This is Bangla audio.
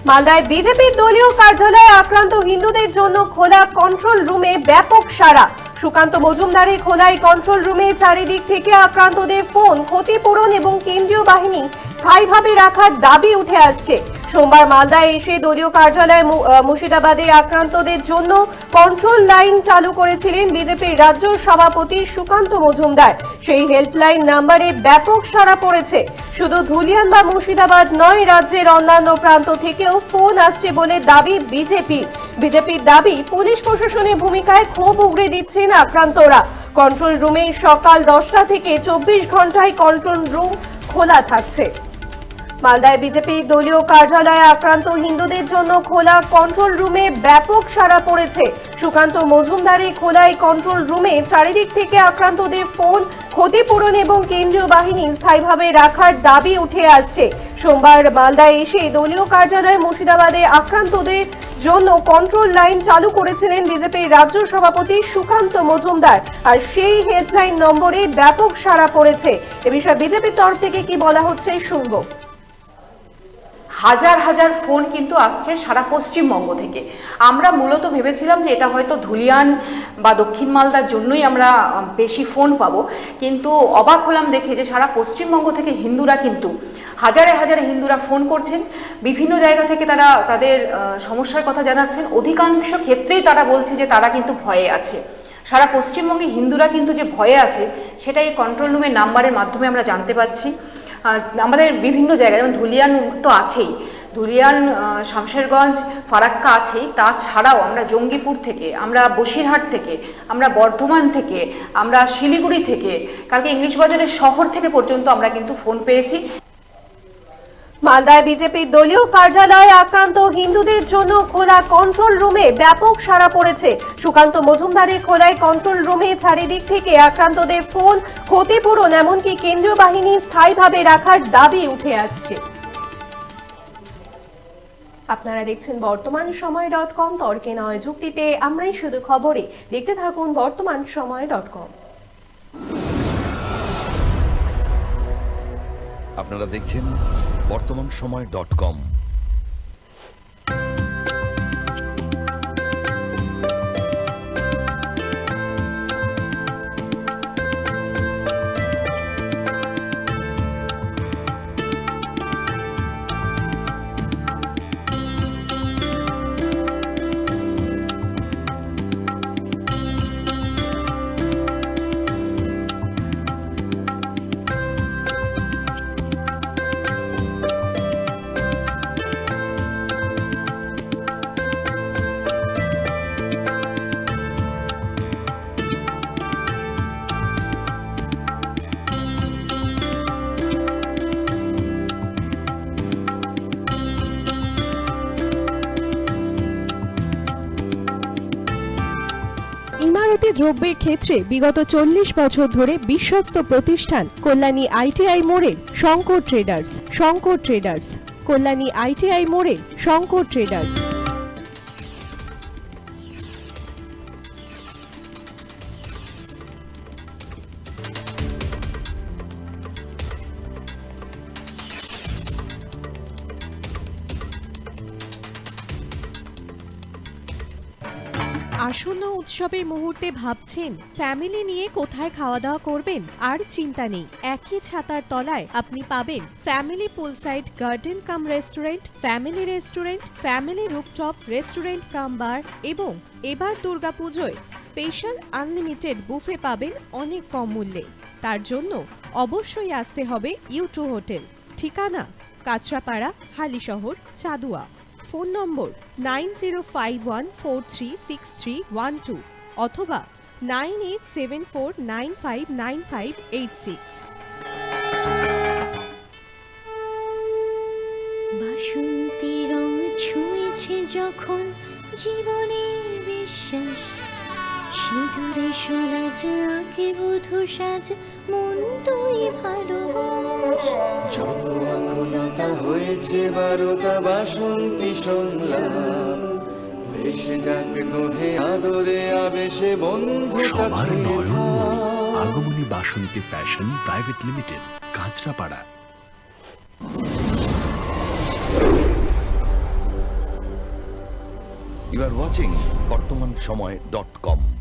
মালদায় বিজেপির দলীয় কার্যালয়ে আক্রান্ত হিন্দুদের জন্য খোলা কন্ট্রোল রুমে ব্যাপক সাড়া। সুকান্ত মজুমদারের খোলায় কন্ট্রোল রুমে চারিদিক থেকে আক্রান্তদের ফোন, ক্ষতিপূরণ এবং কেন্দ্রীয় বাহিনী স্থায়ীভাবে রাখার দাবি উঠে আসছে। সোমবার মালদায় এসে দলীয় কার্যালয়ে মুর্শিদাবাদে আক্রান্তদের জন্য কন্ট্রোল লাইন চালু করেছিলেন বিজেপির রাজ্য সভাপতি সুকান্ত মজুমদার। সেই হেল্পলাইন নাম্বারে ব্যাপক সাড়া পড়েছে। শুধু ধুলিয়ান বা মুর্শিদাবাদ নয়, রাজ্যের অন্যান্য প্রান্ত থেকেও ফোন আসছে বলে দাবি বিজেপির দাবি, পুলিশ প্রশাসনের ভূমিকায় ক্ষোভ উগরে দিচ্ছেন আক্রান্তরা। কন্ট্রোল রুমে সকাল 10টা থেকে 24 ঘন্টায় কন্ট্রোল রুম খোলা থাকছে। মালদায় বিজেপি দলীয় কার্যালয়ে আক্রান্ত হিন্দুদের জন্য খোলা কন্ট্রোল রুমে ব্যাপক সাড়া পড়েছে। সুকান্ত মজুমদারের খোলায় কন্ট্রোল রুমে চারিদিক থেকে আক্রান্তদের ফোন, ক্ষতিপূরণ এবং কেন্দ্রীয় বাহিনী স্থায়ীভাবে রাখার দাবি উঠে আসছে। সোমবার মালদায় এসে দলীয় কার্যালয়ে মুর্শিদাবাদে আক্রান্তদের জন্য কন্ট্রোল লাইন চালু করেছিলেন বিজেপির রাজ্য সভাপতি সুকান্ত মজুমদার, আর সেই হেল্পলাইন নম্বরে ব্যাপক সাড়া পড়েছে। এ বিষয়ে বিজেপির তরফ থেকে কি বলা হচ্ছে শুনবো। হাজার হাজার ফোন কিন্তু আসছে সারা পশ্চিমবঙ্গ থেকে। আমরা মূলত ভেবেছিলাম যে এটা হয়তো ধুলিয়ান বা দক্ষিণ মালদার জন্যই আমরা বেশি ফোন পাবো, কিন্তু অবাক হলাম দেখে যে সারা পশ্চিমবঙ্গ থেকে হিন্দুরা কিন্তু হাজারে হাজারে হিন্দুরা ফোন করছেন। বিভিন্ন জায়গা থেকে তারা তাদের সমস্যার কথা জানাচ্ছেন। অধিকাংশ ক্ষেত্রেই তারা বলছে যে তারা কিন্তু ভয়ে আছে। সারা পশ্চিমবঙ্গে হিন্দুরা কিন্তু যে ভয়ে আছে সেটা এই কন্ট্রোল রুমের নাম্বারের মাধ্যমে আমরা জানতে পাচ্ছি। আমাদের বিভিন্ন জায়গায়, যেমন ধুলিয়ান তো আছেই, ধুলিয়ান, শামশেরগঞ্জ, ফারাক্কা আছেই, তাছাড়াও আমরা জঙ্গিপুর থেকে, আমরা বসিরহাট থেকে, আমরা বর্ধমান থেকে, আমরা শিলিগুড়ি থেকে, কালকে ইংলিশ বাজারের শহর থেকে পর্যন্ত আমরা কিন্তু ফোন পেয়েছি। মালদায় বিজেপির দলীয় কার্যালয়ে আক্রান্ত হিন্দুদের জন্য খোলা কন্ট্রোল রুমে ব্যাপক সাড়া পড়েছে। সুকান্ত মজুমদারের খোলায় কন্ট্রোল রুমে চারিদিক থেকে আক্রান্তদের ফোন, ক্ষতিপূরণ এমনকি কেন্দ্রীয় বাহিনী স্থায়ীভাবে রাখার দাবি উঠে আসছে। আপনারা দেখছেন বর্তমান সময় .com, তর্কে নয় যুক্তিতে আমরাই শুধু খবরে। দেখতে থাকুন বর্তমান সময় .com। আপনারা দেখছেন বর্তমান সময় .com। ইমারতি দ্রব্যের ক্ষেত্রে বিগত 40 বছর ধরে বিশ্বস্ত প্রতিষ্ঠান কল্যাণী ITI মোড়ের শঙ্কর ট্রেডার্স, কল্যাণী ITI মোড়ের শঙ্কর ট্রেডার্স। আসন্ন উৎসবের মুহূর্তে ভাবছেন ফ্যামিলি নিয়ে কোথায় খাওয়া দাওয়া করবেন? আর চিন্তা নেই, একই ছাতার তলায় আপনি পাবেন family poolside garden cum restaurant, family rooftop restaurant cum bar, এবং এবার দুর্গাপুজোয় স্পেশাল আনলিমিটেড বুফে পাবেন অনেক কম মূল্যে। তার জন্য অবশ্যই আসতে হবে U2 হোটেল। ঠিকানা কাঁচরাপাড়া, হালিশহর, চাদুয়া। ফোন নম্বর 9051436312 অথবা 9874959586। বাসন্তী রং ছুঁয়েছে যখন জীবনের বিশ্বাস, সিঁদুরে সরাজ আঁকে বধূ সাজ, মন তুই ভালোবাস। যত আকুলতা হয়েছে বারোটা বাসন্তী সংলাপ, ভেসে যাক তোহে আদরে আবেশে বন্ধু সবার নয়নমণি Agamani Basanti fashion private limited, Kanchrapara. You are watching Bartaman Samay .com।